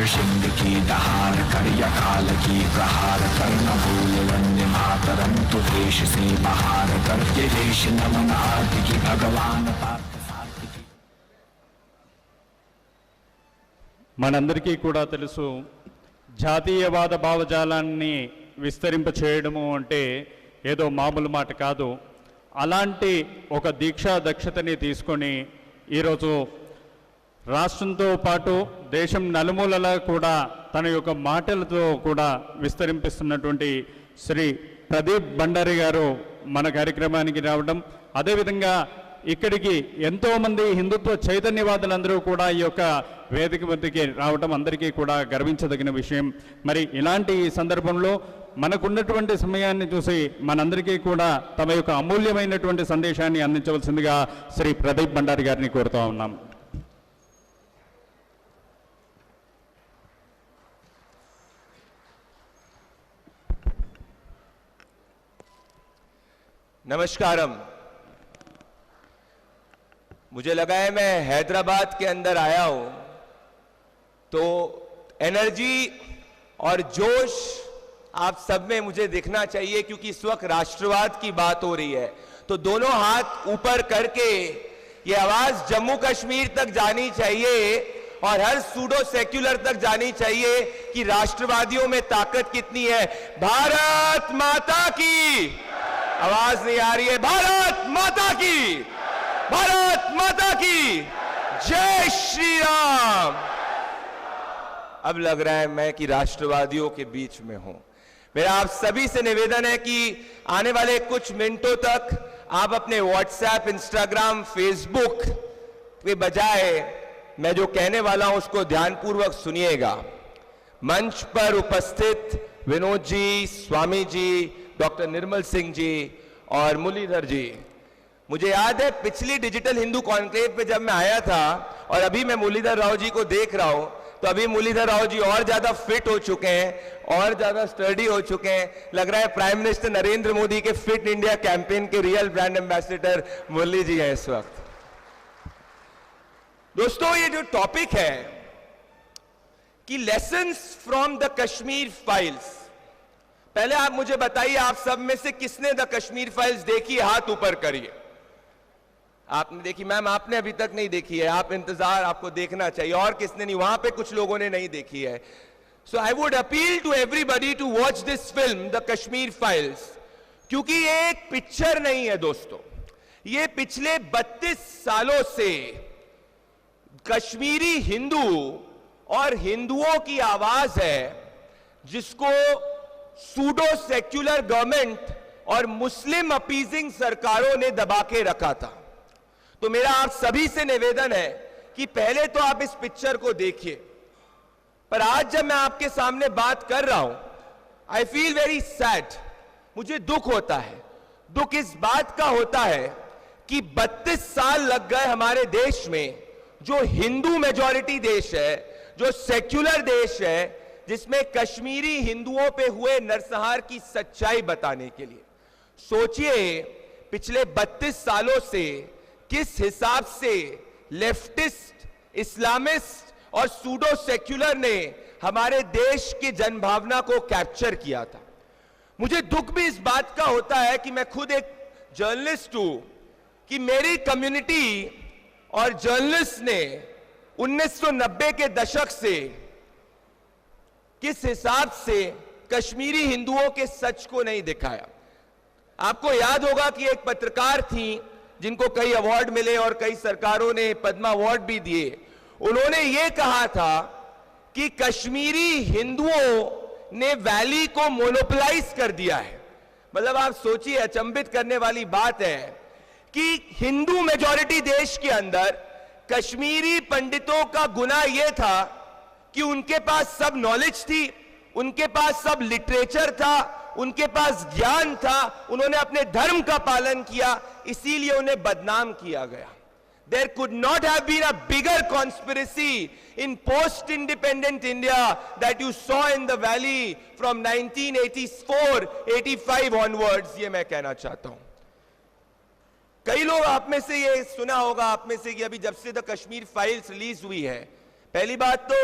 नरसिंह की दहाड़ कर या काल की प्रहार कर, न भूल वंदे मातरम तु देश से बहार कर, ये देश नमन आदि की भगवान पार्थ सारथि की। మనందరికీ కూడా తెలుసు, జాతీయవాద భావజాలాన్ని విస్తరింపచేయడము అంటే ఏదో మామూలు మాట కాదు. అలాంటి ఒక దీక్షా దక్షతని తీసుకొని ఈరోజు రాష్ట్రంతో పాటు దేశం నలుమూలలా కూడా తన యొక్క మాటలతో కూడా విస్తరింపిస్తున్నటువంటి శ్రీ ప్రదీప్ భండారి గారు మన కార్యక్రమానికి రావడం, అదేవిధంగా ఇక్కడికి ఎంతోమంది హిందుత్వ చైతన్యవాదులందరూ కూడా ఈ యొక్క వేదిక వద్దకి రావడం అందరికీ కూడా గర్వించదగిన విషయం. మరి ఇలాంటి సందర్భంలో మనకున్నటువంటి సమయాన్ని చూసి మనందరికీ కూడా తమ యొక్క అమూల్యమైనటువంటి సందేశాన్ని అందించవలసిందిగా శ్రీ ప్రదీప్ భండారి గారిని కోరుతూ ఉన్నాం. नमस्कारम। मुझे लगा है मैं हैदराबाद के अंदर आया हूं तो एनर्जी और जोश आप सब में मुझे दिखना चाहिए, क्योंकि इस वक्त राष्ट्रवाद की बात हो रही है। तो दोनों हाथ ऊपर करके ये आवाज जम्मू कश्मीर तक जानी चाहिए और हर सूडो सेक्युलर तक जानी चाहिए कि राष्ट्रवादियों में ताकत कितनी है। भारत माता की आवाज नहीं आ रही है। भारत माता की, भारत माता की जय श्री राम। अब लग रहा है मैं कि राष्ट्रवादियों के बीच में हूं। मेरा आप सभी से निवेदन है कि आने वाले कुछ मिनटों तक आप अपने व्हाट्सएप, इंस्टाग्राम, फेसबुक के बजाय मैं जो कहने वाला हूं उसको ध्यानपूर्वक सुनिएगा। मंच पर उपस्थित विनोद जी, स्वामी जी, डॉक्टर निर्मल सिंह जी और मुरलीधर जी, मुझे याद है पिछली डिजिटल हिंदू कॉन्क्लेव पे जब मैं आया था और अभी मैं मुरलीधर राव जी को देख रहा हूं, तो अभी मुरलीधर राव जी और ज्यादा फिट हो चुके हैं, और ज्यादा स्टडी हो चुके हैं। लग रहा है प्राइम मिनिस्टर नरेंद्र मोदी के फिट इंडिया कैंपेन के रियल ब्रांड एम्बेसडर मुरली जी हैं इस वक्त। दोस्तों, ये जो टॉपिक है कि lessons from the Kashmir files, पहले आप मुझे बताइए, आप सब में से किसने द कश्मीर फाइल्स देखी? हाथ ऊपर करिए। आपने देखी? मैम आपने अभी तक नहीं देखी है, आप इंतजार, आपको देखना चाहिए। और किसने नहीं? वहां पे कुछ लोगों ने नहीं देखी है। So I would appeal to everybody to watch this film the Kashmir files, क्योंकि ये एक पिक्चर नहीं है दोस्तों, ये पिछले 32 सालों से कश्मीरी हिंदू और हिंदुओं की आवाज है, जिसको सूडो सेक्युलर गवर्नमेंट और मुस्लिम अपीजिंग सरकारों ने दबा के रखा था। तो मेरा आप सभी से निवेदन है कि पहले तो आप इस पिक्चर को देखिए, पर आज जब मैं आपके सामने बात कर रहा हूं, आई फील वेरी सैड। मुझे दुख होता है। दुख इस बात का होता है कि 32 साल लग गए हमारे देश में, जो हिंदू मेजॉरिटी देश है, जो सेक्युलर देश है, जिसमें कश्मीरी हिंदुओं पे हुए नरसंहार की सच्चाई बताने के लिए। सोचिए पिछले 32 सालों से किस हिसाब से लेफ्टिस्ट, इस्लामिस्ट और सूडो सेक्युलर ने हमारे देश की जनभावना को कैप्चर किया था। मुझे दुख भी इस बात का होता है कि मैं खुद एक जर्नलिस्ट हूं, कि मेरी कम्युनिटी और जर्नलिस्ट ने 1990 के दशक से किस हिसाब से कश्मीरी हिंदुओं के सच को नहीं दिखाया। आपको याद होगा कि एक पत्रकार थी जिनको कई अवार्ड मिले और कई सरकारों ने पद्मा अवार्ड भी दिए। उन्होंने ये कहा था कि कश्मीरी हिंदुओं ने वैली को मोनोपोलाइज कर दिया है। मतलब आप सोचिए, अचंभित करने वाली बात है कि हिंदू मेजॉरिटी देश के अंदर कश्मीरी पंडितों का गुनाह यह था कि उनके पास सब नॉलेज थी, उनके पास सब लिटरेचर था, उनके पास ज्ञान था, उन्होंने अपने धर्म का पालन किया, इसीलिए उन्हें बदनाम किया गया। There could not have been a bigger conspiracy in post-independent India that you saw in the valley from 1984-85 onwards, ये मैं कहना चाहता हूं। कई लोग आप में से ये सुना होगा, आप में से कि अभी जब से द कश्मीर फाइल्स रिलीज हुई है, पहली बात तो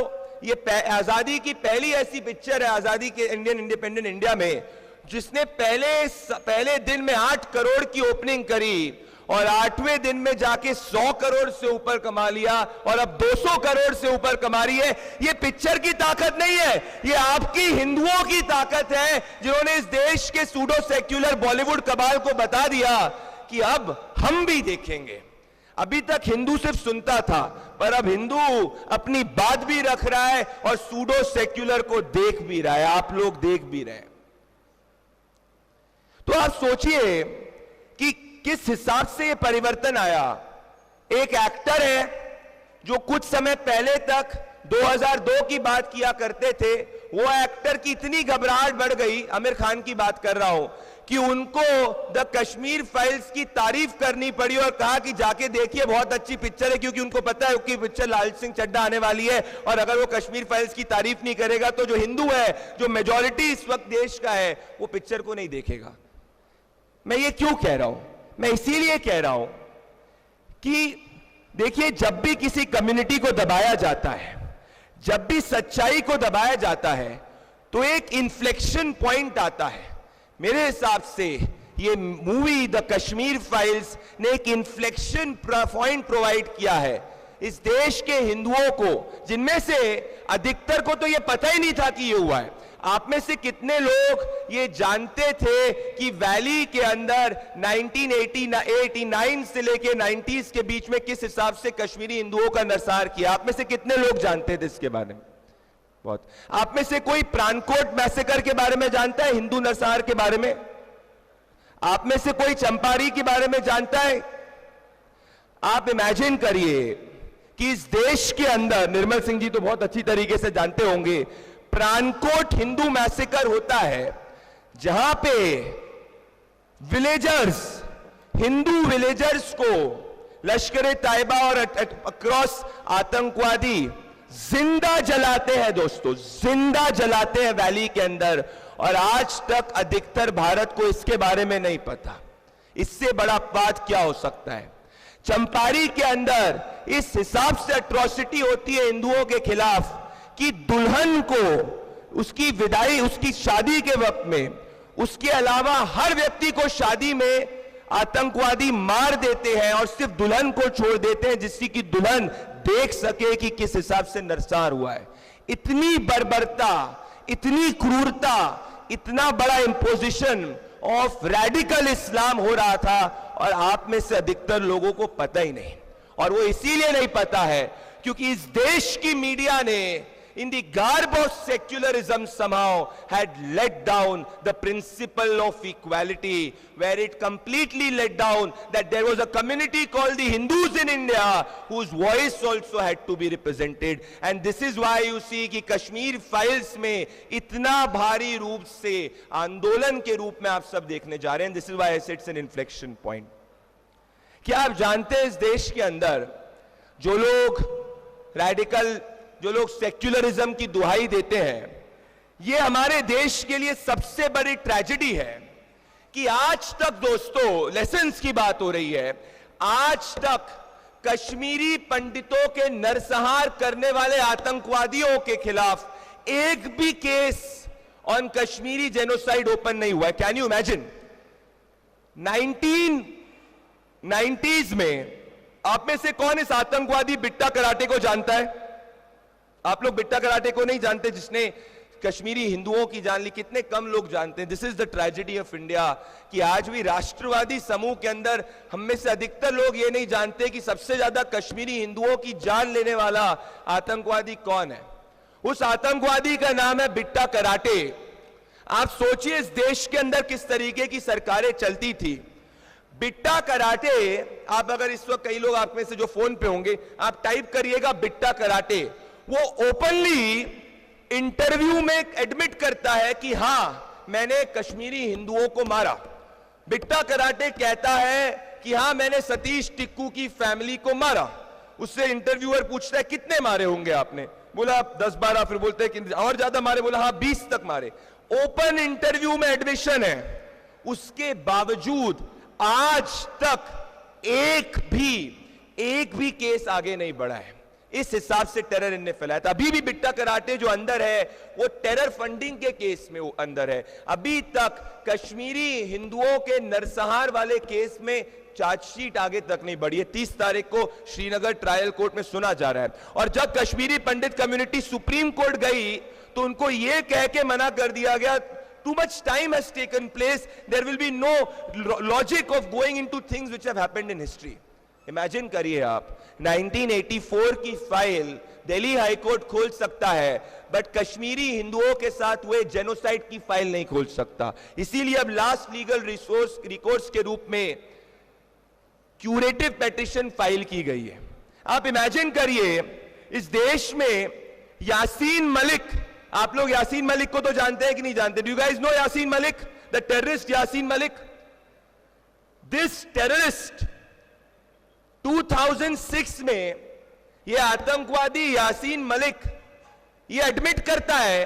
ये आजादी की पहली ऐसी पिक्चर है आजादी के इंडियन इंडिपेंडेंट इंडिया में जिसने पहले दिन में 8 करोड़ की ओपनिंग करी और 8वें दिन में जाके 100 करोड़ से ऊपर कमा लिया और अब 200 करोड़ से ऊपर कमा रही है। ये पिक्चर की ताकत नहीं है, ये आपकी हिंदुओं की ताकत है जिन्होंने इस देश के सूडो सेक्युलर बॉलीवुड कबाल को बता दिया कि अब हम भी देखेंगे। अभी तक हिंदू सिर्फ सुनता था, पर अब हिंदू अपनी बात भी रख रहा है और सूडो सेक्युलर को देख भी रहा है, आप लोग देख भी रहे हैं। तो आप सोचिए कि किस हिसाब से ये परिवर्तन आया। एक एक्टर है जो कुछ समय पहले तक 2002 की बात किया करते थे, वो एक्टर की इतनी घबराहट बढ़ गई, आमिर खान की बात कर रहा हूं, कि उनको द कश्मीर फाइल्स की तारीफ करनी पड़ी और कहा कि जाके देखिए बहुत अच्छी पिक्चर है, क्योंकि उनको पता है कि पिक्चर लाल सिंह चड्ढा आने वाली है और अगर वो कश्मीर फाइल्स की तारीफ नहीं करेगा तो जो हिंदू है, जो मेजॉरिटी इस वक्त देश का है, वो पिक्चर को नहीं देखेगा। मैं ये क्यों कह रहा हूं? मैं इसीलिए कह रहा हूं कि देखिए, जब भी किसी कम्युनिटी को दबाया जाता है, जब भी सच्चाई को दबाया जाता है, तो एक इन्फ्लेक्शन पॉइंट आता है। मेरे हिसाब से ये मूवी द कश्मीर फाइल्स ने एक इन्फ्लेक्शन पॉइंट प्रोवाइड किया है इस देश के हिंदुओं को, जिनमें से अधिकतर को तो ये पता ही नहीं था कि ये हुआ है। आप में से कितने लोग ये जानते थे कि वैली के अंदर 1989 से लेके 90s के बीच में किस हिसाब से कश्मीरी हिंदुओं का नरसंहार किया? आप में से कितने लोग जानते थे इसके बारे में? बहुत। आप में से कोई प्राणकोट मैसेकर के बारे में जानता है, हिंदू नरसंहार के बारे में? आप में से कोई चंपारी के बारे में जानता है? आप इमेजिन करिए कि इस देश के अंदर, निर्मल सिंह जी तो बहुत अच्छी तरीके से जानते होंगे, प्राणकोट हिंदू मैसेकर होता है जहां पे विलेजर्स, हिंदू विलेजर्स को लश्कर तैयबा और अक्रॉस आतंकवादी जिंदा जलाते हैं दोस्तों, जिंदा जलाते हैं वैली के अंदर, और आज तक अधिकतर भारत को इसके बारे में नहीं पता। इससे बड़ा बात क्या हो सकता है? चंपारी के अंदर इस हिसाब से अट्रॉसिटी होती है हिंदुओं के खिलाफ कि दुल्हन को उसकी विदाई, उसकी शादी के वक्त में, उसके अलावा हर व्यक्ति को शादी में आतंकवादी मार देते हैं और सिर्फ दुल्हन को छोड़ देते हैं, जिससे कि दुल्हन देख सके कि किस हिसाब से नरसंहार हुआ है। इतनी बर्बरता, इतनी क्रूरता, इतना बड़ा इंपोजिशन ऑफ रैडिकल इस्लाम हो रहा था और आप में से अधिकतर लोगों को पता ही नहीं। और वो इसीलिए नहीं पता है क्योंकि इस देश की मीडिया ने in the garb of secularism somehow had let down the principle of equality, where it completely let down that there was a community called the Hindus in India whose voice also had to be represented. And this is why you see कि Kashmir files में इतना भारी रूप से आंदोलन के रूप में आप सब देखने जा रहे हैं। This is why I say it's an inflection point. क्या आप जानते हैं इस देश के अंदर जो लोग रैडिकल, जो लोग सेक्युलरिज्म की दुहाई देते हैं, ये हमारे देश के लिए सबसे बड़ी ट्रेजेडी है कि आज तक दोस्तों, लेसन्स की बात हो रही है, आज तक कश्मीरी पंडितों के नरसंहार करने वाले आतंकवादियों के खिलाफ एक भी case on Kashmiri genocide open नहीं हुआ है। Can you imagine? 1990s में आप में से कौन इस आतंकवादी बिट्टा कराटे को जानता है? आप लोग बिट्टा कराटे को नहीं जानते, जिसने कश्मीरी हिंदुओं की जान ली? कितने कम लोग जानते हैं। This is the tragedy of India कि आज भी राष्ट्रवादी समूह के अंदर हम में से अधिकतर लोग ये नहीं जानते कि सबसे ज्यादा कश्मीरी हिंदुओं की जान लेने वाला आतंकवादी कौन है। उस आतंकवादी का नाम है बिट्टा कराटे। आप सोचिए इस देश के अंदर किस तरीके की सरकारें चलती थी। बिट्टा कराटे, आप अगर इस वक्त कई लोग आप में से जो फोन पे होंगे, आप टाइप करिएगा बिट्टा कराटे, वो ओपनली इंटरव्यू में एडमिट करता है कि हां मैंने कश्मीरी हिंदुओं को मारा। बिट्टा कराटे कहता है कि हां मैंने सतीश टिक्कू की फैमिली को मारा। उससे इंटरव्यूअर पूछता है कितने मारे होंगे आपने? बोला 10-12। फिर बोलते हैं कि और ज्यादा मारे? बोला हां 20 तक मारे। ओपन इंटरव्यू में एडमिशन है। उसके बावजूद आज तक एक भी केस आगे नहीं बढ़ा है। इस हिसाब से टेरर इनने फैलाया था। अभी भी बिट्टा कराटे जो अंदर है वो टेरर फंडिंग के केस में वो अंदर है। अभी तक कश्मीरी हिंदुओं के नरसंहार वाले केस में चार्जशीट आगे तक नहीं बढ़ी है। 30 तारीख को श्रीनगर ट्रायल कोर्ट में सुना जा रहा है। और जब कश्मीरी पंडित कम्युनिटी सुप्रीम कोर्ट गई तो उनको यह कह के मना कर दिया गया, too much time has taken place, there will be no logic of going into things which have happened in history. Imagine करिए आप, 1984 की फाइल दिल्ली हाईकोर्ट खोल सकता है, बट कश्मीरी हिंदुओं के साथ हुए जेनोसाइड की फाइल नहीं खोल सकता। इसीलिए अब लास्ट लीगल रिकोर्स के रूप में क्यूरेटिव पेटिशन फाइल की गई है। आप इमेजिन करिए, इस देश में यासीन मलिक, आप लोग यासीन मलिक को तो जानते हैं कि नहीं जानते? Do you guys know Yasin Malik, the terrorist Yasin Malik? This terrorist 2006 में ये आतंकवादी यासीन मलिक ये एडमिट करता है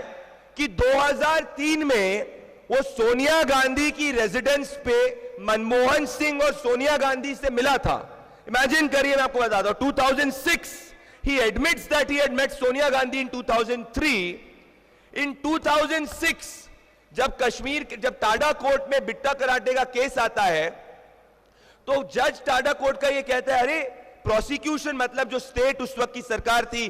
कि 2003 में वो सोनिया गांधी की रेजिडेंस पे मनमोहन सिंह और सोनिया गांधी से मिला था। इमेजिन करिए, मैं आपको बताता हूं, 2006 he admits that he had met Sonia Gandhi in 2003. In 2006 जब टाडा कोर्ट में बिट्टा कराटे का केस आता है तो जज टाडा कोर्ट का ये कहता है, अरे प्रोसिक्यूशन मतलब जो स्टेट उस वक्त की सरकार थी,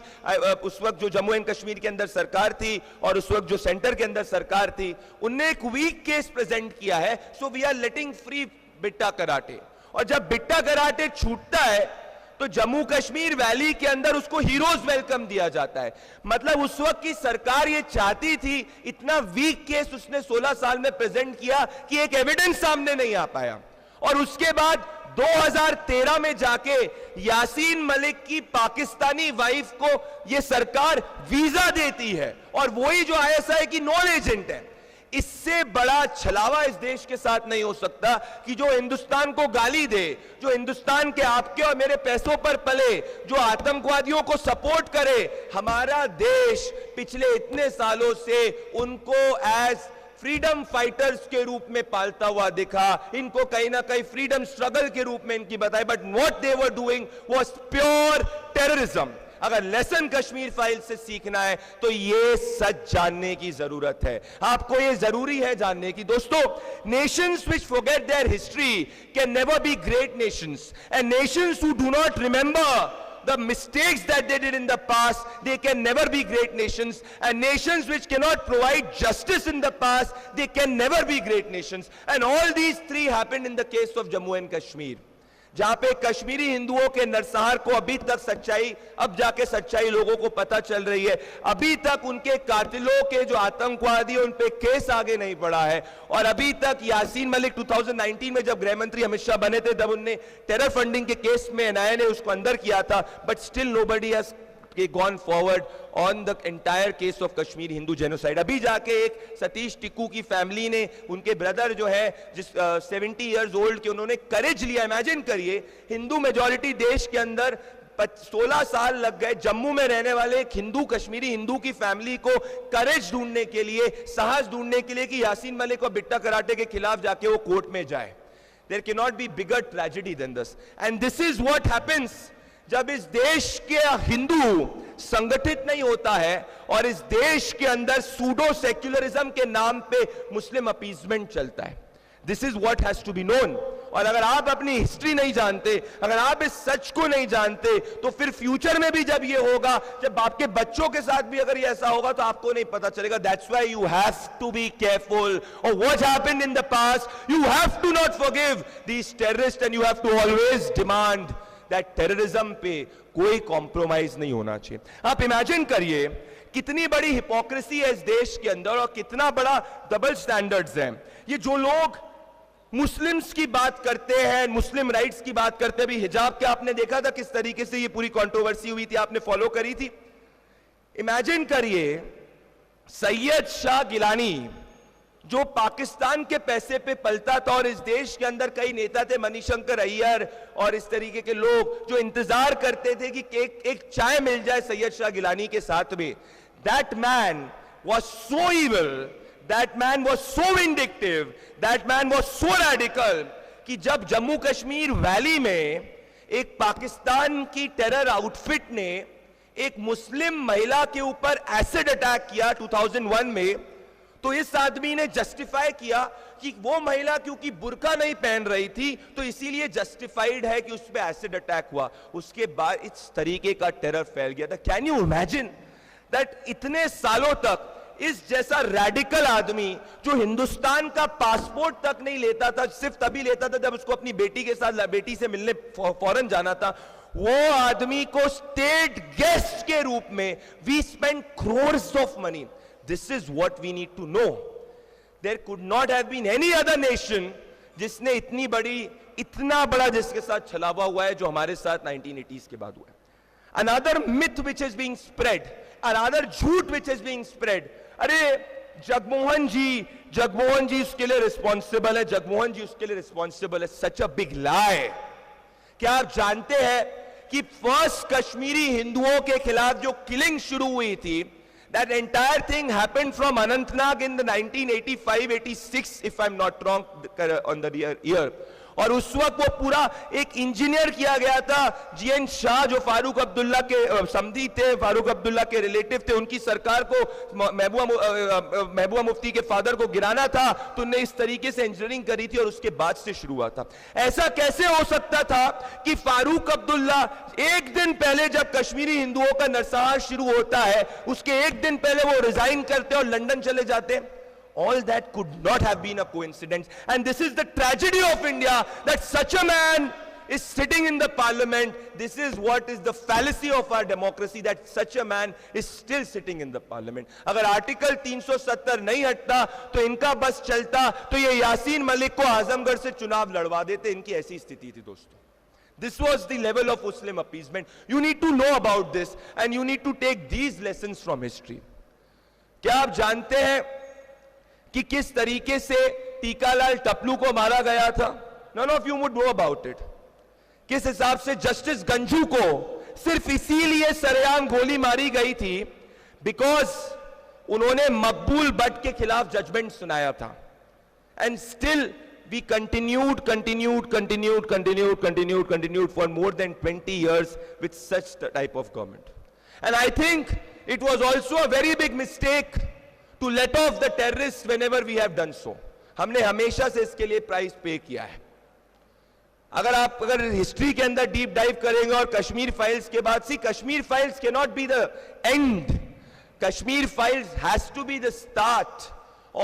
उस वक्त जो जम्मू एंड कश्मीर के अंदर सरकार थी और उस वक्त जो सेंटर के अंदर सरकार थी, उनने एक वीक केस प्रेजेंट किया है, so we are letting free Bitta Karate. और जब बिट्टा कराटे छूटता है तो जम्मू कश्मीर वैली के अंदर उसको हीरोज वेलकम दिया जाता है। मतलब उस वक्त की सरकार ये चाहती थी, इतना वीक केस उसने 16 साल में प्रेजेंट किया कि एक एविडेंस सामने नहीं आ पाया। और उसके बाद 2013 में जाके यासीन मलिक की पाकिस्तानी वाइफ को यह सरकार वीजा देती है, और वही जो आईएसआई की नॉन एजेंट है। इससे बड़ा छलावा इस देश के साथ नहीं हो सकता कि जो हिंदुस्तान को गाली दे, जो हिंदुस्तान के आपके और मेरे पैसों पर पले, जो आतंकवादियों को सपोर्ट करे। हमारा देश पिछले इतने सालों से उनको एज फ्रीडम फाइटर्स के रूप में पालता हुआ दिखा, इनको कहीं ना कहीं फ्रीडम स्ट्रगल के रूप में इनकी बताई, but what they were doing was pure terrorism. अगर लेसन कश्मीर फाइल से सीखना है तो ये सच जानने की जरूरत है, आपको ये जरूरी है जानने की। दोस्तों, Nations which forget there history can never be great Nations, and Nations who do not remember the mistakes that they did in the past, they can never be great nations. And nations which cannot provide justice in the past, they can never be great nations. And all these three happened in the case of Jammu and Kashmir, जहां पे कश्मीरी हिंदुओं के नरसंहार को अभी तक सच्चाई, अब जाके सच्चाई लोगों को पता चल रही है। अभी तक उनके कातिलों के जो आतंकवादी उन पे केस आगे नहीं बढ़ा है। और अभी तक यासीन मलिक 2019 में जब गृह मंत्री अमित शाह बने थे, तब उनने टेरर फंडिंग के केस में एनआईए ने उसको अंदर किया था, but still nobody has gone forward on the entire case of Kashmir Hindu genocide. अभी जाके एक सतीश टिक्कू की फैमिली ने, उनके ब्रदर जो है जिस 70 years old के, उन्होंने करेज लिया। इमेजिन करिए, हिंदू मेजॉरिटी देश के अंदर 16 साल लग गए जम्मू में रहने वाले एक हिंदू, कश्मीरी हिंदू की फैमिली को करेज ढूंढने के लिए, साहस ढूंढने के लिए कि यासीन मलिक और बिट्टा कराटे के खिलाफ जाके वो कोर्ट में जाए। There cannot be bigger tragedy than this. And this is what happens जब इस देश के हिंदू संगठित नहीं होता है और इस देश के अंदर सूडो सेक्युलरिज्म के नाम पे मुस्लिम अपीजमेंट चलता है। This is what has to be known. और अगर आप अपनी हिस्ट्री नहीं जानते, अगर आप इस सच को नहीं जानते, तो फिर फ्यूचर में भी जब ये होगा, जब आपके बच्चों के साथ भी अगर ये ऐसा होगा, तो आपको नहीं पता चलेगा। That's why you have to be careful of what happened in the past. You have to not forgive these terrorists and you have to always demand that terrorism पे कोई कॉम्प्रोमाइज नहीं होना चाहिए। आप इमेजिन करिए कितनी बड़ी हिपोक्रेसी है इस देश के अंदर और कितना बड़ा डबल स्टैंडर्ड्स हैं। ये जो लोग मुस्लिम्स की बात करते हैं, मुस्लिम राइट्स की बात करते हैं, भी हिजाब के आपने देखा था किस तरीके से ये पूरी कंट्रोवर्सी हुई थी, आपने फॉलो करी थी। इमेजिन करिए सैयद शाह गिलानी जो पाकिस्तान के पैसे पे पलता था, और इस देश के अंदर कई नेता थे, मणिशंकर अय्यर और इस तरीके के लोग जो इंतजार करते थे कि एक चाय मिल जाए सैयद शाह गिलानी के साथ में। That man was so evil, that man was so vindictive, that man was so radical कि जब जम्मू कश्मीर वैली में एक पाकिस्तान की टेरर आउटफिट ने एक मुस्लिम महिला के ऊपर एसिड अटैक किया 2001 में, तो इस आदमी ने जस्टिफाई किया कि वो महिला क्योंकि बुर्का नहीं पहन रही थी तो इसीलिए जस्टिफाइड है कि उस पर एसिड अटैक हुआ। उसके बाद इस तरीके का टेरर फैल गया था। कैन यू इमेजिन दैट इतने सालों तक इस जैसा रैडिकल आदमी जो हिंदुस्तान का पासपोर्ट तक नहीं लेता था, सिर्फ तभी लेता था जब उसको अपनी बेटी के साथ बेटी से मिलने फौरन जाना था, वो आदमी को स्टेट गेस्ट के रूप में we spend crores of money. This is what we need to know. There could not have been any other nation जिसने इतना बड़ा जिसके साथ छलावा हुआ है जो हमारे साथ 1980s के बाद हुआ है। Another myth which is being spread, another झूठ which is being spread, अरे जगमोहन जी उसके लिए रिस्पॉन्सिबल है, जगमोहन जी उसके लिए रिस्पॉन्सिबल है। सच अ बिग लाई। क्या आप जानते हैं कि फर्स्ट कश्मीरी हिंदुओं के खिलाफ जो किलिंग शुरू हुई थी, that entire thing happened from Anantnag in the 1985-86 if I'm not wrong on the year, और उस वक्त वो पूरा एक इंजीनियर किया गया था। जीएन शाह जो फारूक अब्दुल्ला के समधी थे, फारूक अब्दुल्ला के रिलेटिव थे, उनकी सरकार को महबूबा मुफ्ती के फादर को गिराना था, तो उन्होंने इस तरीके से इंजीनियरिंग करी थी और उसके बाद से शुरू हुआ था। ऐसा कैसे हो सकता था कि फारूक अब्दुल्ला एक दिन पहले जब कश्मीरी हिंदुओं का नरसंहार शुरू होता है उसके एक दिन पहले वो रिजाइन करते और लंदन चले जाते? All that could not have been a coincidence. And this is the tragedy of India, that such a man is sitting in the parliament. This is what is the fallacy of our democracy, that such a man is still sitting in the parliament. अगर article 370 नहीं हटता तो इनका बस चलता तो ये यासीन मलिक को आजमगढ़ से चुनाव लड़वा देते। इनकी ऐसी स्थिति थी दोस्तों। This was the level of Muslim appeasement. You need to know about this and you need to take these lessons from history. क्या आप जानते हैं कि किस तरीके से टीकालाल टपलू को मारा गया था? None of you would know about it. किस हिसाब से जस्टिस गंजू को सिर्फ इसीलिए सरेआम गोली मारी गई थी बिकॉज उन्होंने मकबूल भट्ट के खिलाफ जजमेंट सुनाया था। And still we continued for more than 20 years with such type of government. And I think it was also a very big mistake to let off the terrorists whenever we have done so. हमने हमेशा से इसके लिए price पे किया है। अगर history के अंदर डीप डाइव करेंगे और कश्मीर फाइल्स के बाद, see Kashmir files can not be the end. Kashmir files has to be the start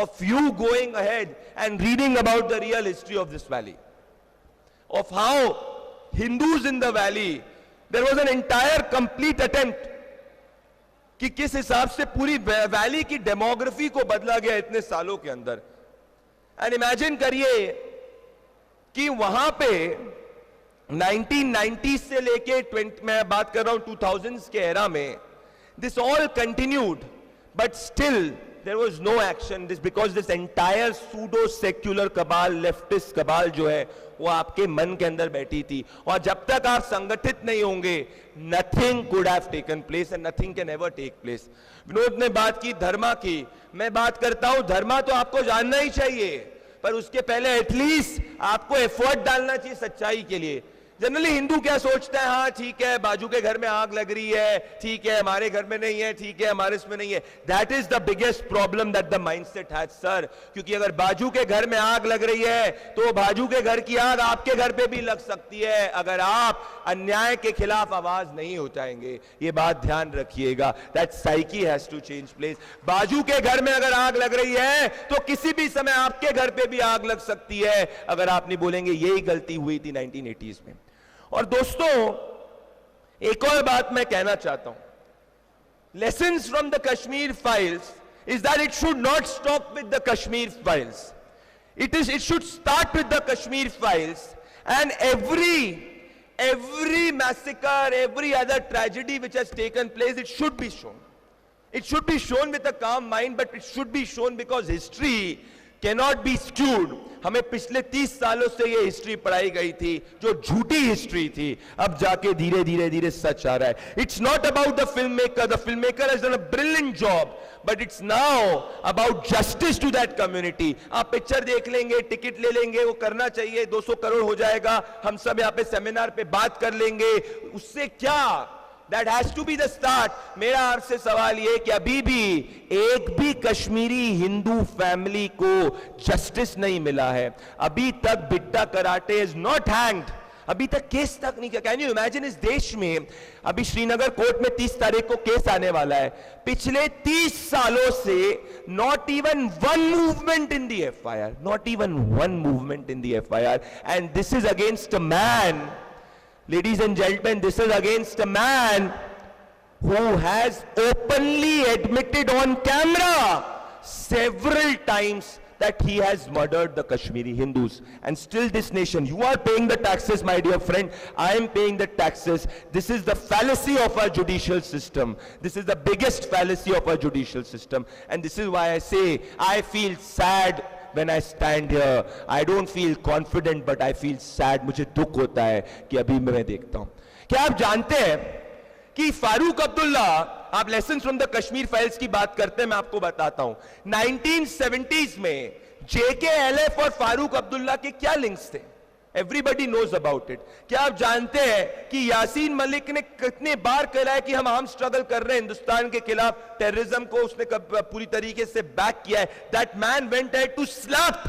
of you going ahead and reading about the real history of this valley, of how Hindus in the valley, there was an entire complete attempt कि किस हिसाब से पूरी valley की demography को बदला गया इतने सालों के अंदर. एंड इमेजिन करिए कि वहां पे 1990 से लेके मैं बात कर रहा हूं 2000s के एरा में, this all continued but still there was no action. This because this entire pseudo secular cabal, leftist cabal जो है वो आपके मन के अंदर बैठी थी, और जब तक आप संगठित नहीं होंगे nothing could have taken place and nothing can ever take place. Vinod ने बात की धर्मा की, मैं बात करता हूं धर्मा तो आपको जानना ही चाहिए, पर उसके पहले एटलीस्ट आपको एफर्ट डालना चाहिए सच्चाई के लिए. जनरली हिंदू क्या सोचता है, हाँ ठीक है बाजू के घर में आग लग रही है, ठीक है हमारे घर में नहीं है, ठीक है हमारे इसमें नहीं है. That is the biggest problem that the mindset has sir. क्योंकि अगर बाजू के घर में आग लग रही है तो बाजू के घर की आग आपके घर पे भी लग सकती है अगर आप अन्याय के खिलाफ आवाज नहीं उठाएंगे. ये बात ध्यान रखिएगा. That psyche has to change place. बाजू के घर में अगर आग लग रही है तो किसी भी समय आपके घर पे भी आग लग सकती है अगर आप नहीं बोलेंगे यही गलती हुई थी 1980s में. और दोस्तों एक और बात मैं कहना चाहता हूं, lessons from the Kashmir files is that it should not stop with the Kashmir files. It should start with the Kashmir files and every massacre, every other tragedy which has taken place, it should be shown. It should be shown with a calm mind, but it should be shown because history cannot be skewed. हमें पिछले 30 सालों से ये history पढ़ाई गई थी जो झूठी हिस्ट्री थी, अब जाके धीरे धीरे सच आ रहा है. It's not about the film maker has done a brilliant job, but it's now about justice to that community. आप पिक्चर देख लेंगे, टिकट ले लेंगे, वो करना चाहिए, 200 करोड़ हो जाएगा, हम सब यहाँ पे सेमिनार पे बात कर लेंगे, उससे क्या? That has to be the start. मेरा आपसे सवाल ये कि अभी भी एक भी कश्मीरी हिंदू फैमिली को जस्टिस नहीं मिला है. अभी तक Bitta Karate is not hanged. अभी तक केस तक नहीं किया. कैन यू इमेजिन इस देश में अभी श्रीनगर कोर्ट में 30 तारीख को केस आने वाला है. पिछले 30 सालों से not even one movement in the FIR. Not even one movement in the FIR. And this is against a man. Ladies and gentlemen, this is against a man who has openly admitted on camera several times that he has murdered the Kashmiri Hindus. And still this nation, you are paying the taxes, my dear friend. I am paying the taxes. This is the fallacy of our judicial system. This is the biggest fallacy of our judicial system. And this is why I say, I feel sad when I stand here. I don't feel confident, but I feel sad. मुझे दुख होता है कि अभी मैं देखता हूं. क्या आप जानते हैं कि फारूक अब्दुल्ला, आप lessons from the Kashmir files की बात करते हैं, मैं आपको बताता हूं. 1970s में JKLF और फारूक अब्दुल्ला के क्या लिंक्स थे? Everybody knows about it. क्या आप जानते हैं कि यासीन मलिक ने कितने बार कहा है कि हम आर्म स्ट्रगल कर रहे हैं हिंदुस्तान के खिलाफ, टेररिज्म को उसने पूरी तरीके से बैक किया है. That man went ahead to slap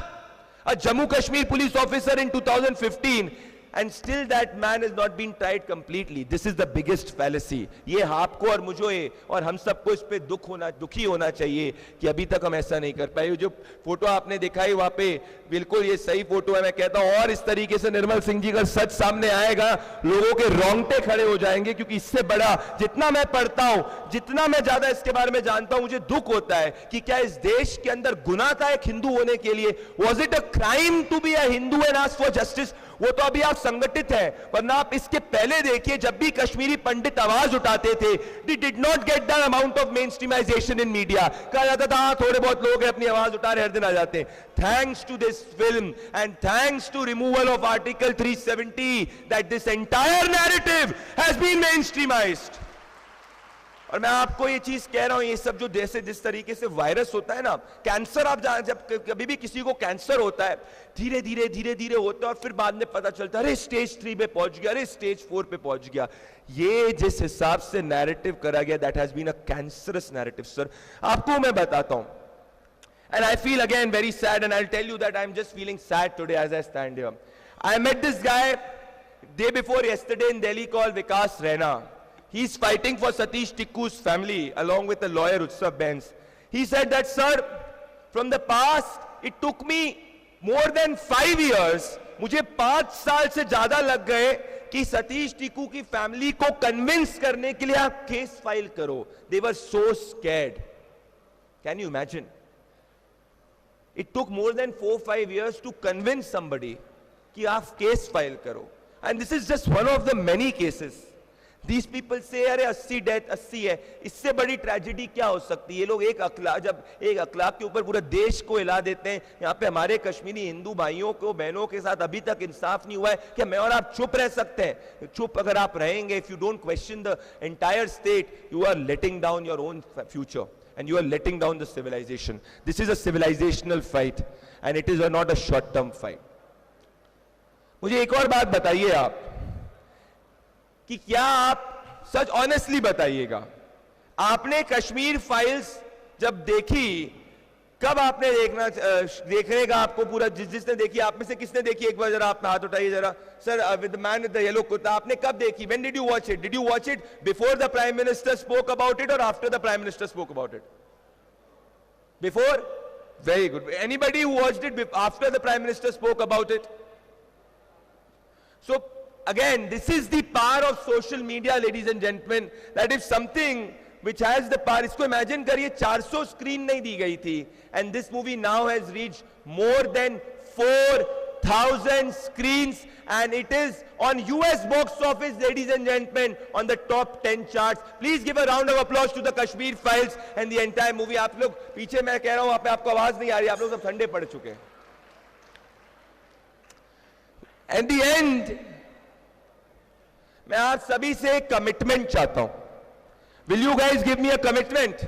a Jammu Kashmir police officer in 2015 and still that man has not been tried completely. This is the biggest fallacy. ये आपको और मुझे और हम सबको इस पे दुखी होना चाहिए कि अभी तक हम ऐसा नहीं कर पाए. जो फोटो आपने दिखाई वहां पे बिल्कुल ये सही फोटो है. मैं कहता हूं और इस तरीके से निर्मल सिंह जी का सच सामने आएगा, लोगों के रोंगटे खड़े हो जाएंगे. क्योंकि इससे बड़ा जितना मैं पढ़ता हूं, जितना मैं ज्यादा इसके बारे में जानता हूं, मुझे दुख होता है कि क्या इस देश के अंदर गुनाह था एक हिंदू होने के लिए? Was it a crime to be a Hindu and ask for justice? वो तो अभी आप संगठित है, वरना आप इसके पहले देखिए जब भी कश्मीरी पंडित आवाज उठाते थे, they did not get the amount of mainstreamization in media. कहा जाता था हाँ थोड़े बहुत लोग अपनी आवाज उठा रहे हर दिन आ जाते हैं. Thanks to this film and thanks to removal of Article 370 that this entire narrative has been mainstreamized. और मैं आपको ये चीज कह रहा हूं, ये सब जो जैसे जिस तरीके से वायरस होता है ना, कैंसर, आप जब कभी भी किसी को कैंसर होता है, धीरे धीरे होता है और फिर बाद में पता चलता है अरे स्टेज 3 पे पहुंच गया, अरे स्टेज 4 पे पहुंच गया. ये जिस हिसाब से नैरेटिव करा गया, that has been a cancerous narrative sir. आपको मैं बताता हूं, and I feel again very sad, and I'll tell you that I'm just feeling sad today as I stand here. I met this guy day before yesterday in Delhi called Vikas Raina. He's fighting for Satish Tikku's family along with the lawyer Utsav Benz. He said that, sir, from the past, it took me more than 5 years. मुझे 5 साल से ज्यादा लग गए कि सतीश टिक्कू की family को convince करने के लिए आप केस फाइल करो. They were so scared. Can you imagine? It took more than 4-5 years to convince somebody कि आप केस फाइल करो. And this is just one of the many cases. These people say अरे 80 death 80 है, इससे बड़ी tragedy क्या हो सकती है? ये लोग जब एक अखलाक के ऊपर पूरे देश को हिला देते हैं. यहाँ पे हमारे कश्मीरी हिंदू भाइयों को बहनों के साथ अभी तक इंसाफ नहीं हुआ है. क्या मैं और आप चुप रह सकते हैं? चुप अगर आप रहेंगे, if you don't question the entire state, you are letting down your own future and you are letting down the civilization. This is a civilizational fight and it is not a short term fight. मुझे एक और बात बताइए आप कि क्या आप सच honestly बताइएगा, आपने कश्मीर फाइल्स जब देखी, कब आपने देखने का आपको पूरा जिसने देखी, आप में से किसने देखी? एक बार जरा अपना हाथ उठाइए जरा. Sir, with the man with the yellow kurta, आपने कब देखी? When did you watch it? Did you watch it before the prime minister spoke about it और after the prime minister spoke about it? Before? Very good. Anybody who watched it after the prime minister spoke about it? So again, this is the power of social media, ladies and gentlemen, that if something which has the power, इसको imagine करिए 400 screen नहीं दी गई थी, and this movie now has reached more than 4,000 screens, and it is on US box office, ladies and gentlemen, on the top 10 charts. Please give a round of applause to the Kashmir Files and the entire movie. आप लोग पीछे, मैं कह रहा हूं, वहां पे आपको आवाज नहीं आ रही, आप लोग सब ठंडे पड़ चुके हैं. At the end, मैं आप सभी से एक कमिटमेंट चाहता हूं. Will you guys give me a commitment?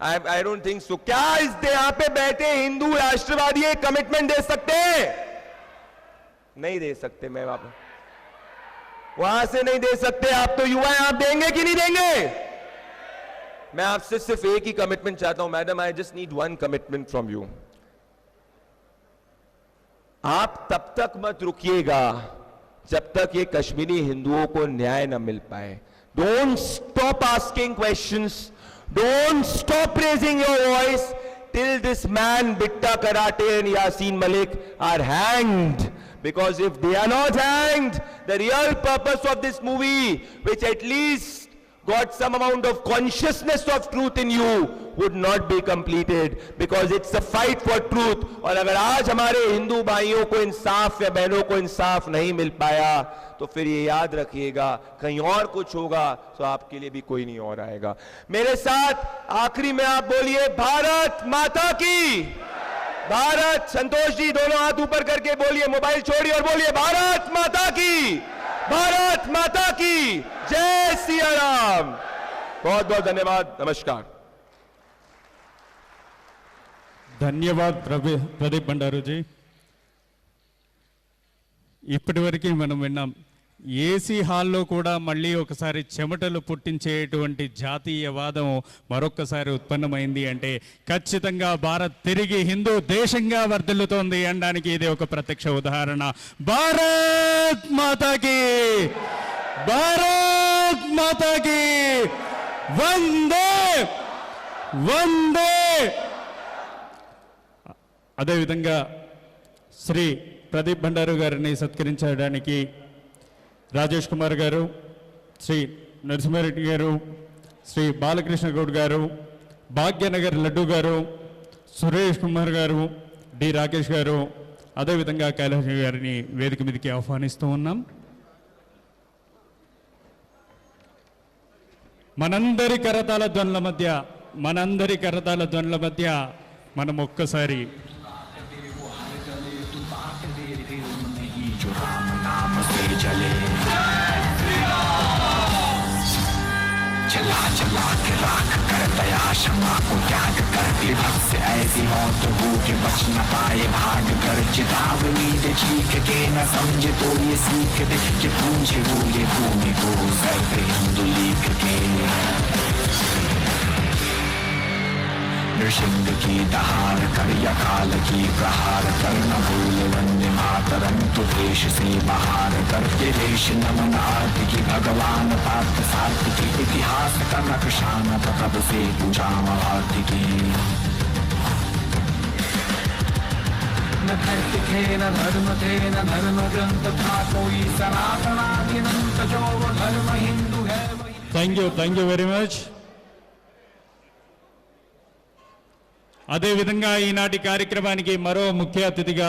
I don't think so. क्या इस यहाँ पे बैठे हिंदू राष्ट्रवादी एक कमिटमेंट दे सकते हैं? नहीं दे सकते. मैं वहां से नहीं दे सकते। आप तो युवा हैं, आप देंगे कि नहीं देंगे? मैं आपसे सिर्फ एक ही कमिटमेंट चाहता हूं madam, I just need one commitment from you. आप तब तक मत रुकिएगा जब तक ये कश्मीरी हिंदुओं को न्याय न मिल पाए। Don't stop asking questions, don't stop raising your voice till this man Bitta Karate and Yasin Malik are hanged. Because if they are not hanged, the real purpose of this movie, which at least got some amount of consciousness of truth in you, would not be completed. Because it's a fight for truth. और अगर आज हमारे हिंदू भाइयों को इंसाफ या बहनों को इंसाफ नहीं मिल पाया, तो फिर ये याद रखिएगा कहीं और कुछ होगा तो आपके लिए भी कोई नहीं और आएगा। मेरे साथ आखिरी में आप बोलिए भारत माता की। भारत, संतोष जी दोनों हाथ ऊपर करके बोलिए, मोबाइल छोड़िए और बोलिए भारत माता की, भारत माता की जय सिया राम। बहुत बहुत धन्यवाद, नमस्कार। ధన్యవాద్ ప్రదీప్ బండారు జీ. ఇప్పటివరకు మనం విన్నాం, ఏసీ హాల్లో కూడా మళ్ళీ ఒకసారి చెమటలు పుట్టించేటువంటి జాతీయవాదం మరొక్కసారి ఉత్పన్నమైంది అంటే ఖచ్చితంగా భారత్ తిరిగి హిందూ దేశంగా వర్ధిల్లుతోంది అనడానికి ఇది ఒక ప్రత్యక్ష ఉదాహరణ. భారత్ మాతాకి, భారత్ మాతాకి వందే వందే. అదేవిధంగా శ్రీ ప్రదీప్ బండారు గారిని సత్కరించడానికి రాజేష్ కుమార్ గారు, శ్రీ నరసింహారెడ్డి గారు, శ్రీ బాలకృష్ణ గౌడ్ గారు, భాగ్యనగర్ లడ్డు గారు, సురేష్ కుమార్ గారు, డి రాకేష్ గారు, అదేవిధంగా కైలాష్ గారిని వేదిక మీదకి ఆహ్వానిస్తూ ఉన్నాం. మనందరి కరతాళ ధ్వనుల మధ్య మనం ఒక్కసారి चला चला के राख कर दया क्षमा को त्याग कर विभक्त से ऐसी मौत हो कि बच न पाए भाग कर। चेतावनी दे चीख के न समझे तो ये सीख दे कि पूछे वो ये भूमि को सर पे हिंदू लिख के। नृसिंह की दहाड़ कर या काल की प्रहार कर न भूल वंदे मातरम तो देश से बाहर कर। ये देश नमन आदि की भगवान पार्थ सार्थ की इतिहास का नक्शाना तब से पूजा महारती की। न धर्म थे न धर्म थे न धर्म ग्रंथ था कोई सनातनादिनंत जो वो धर्म हिंदू है। Thank you very much. అదేవిధంగా ఈనాటి కార్యక్రమానికి మరో ముఖ్య అతిథిగా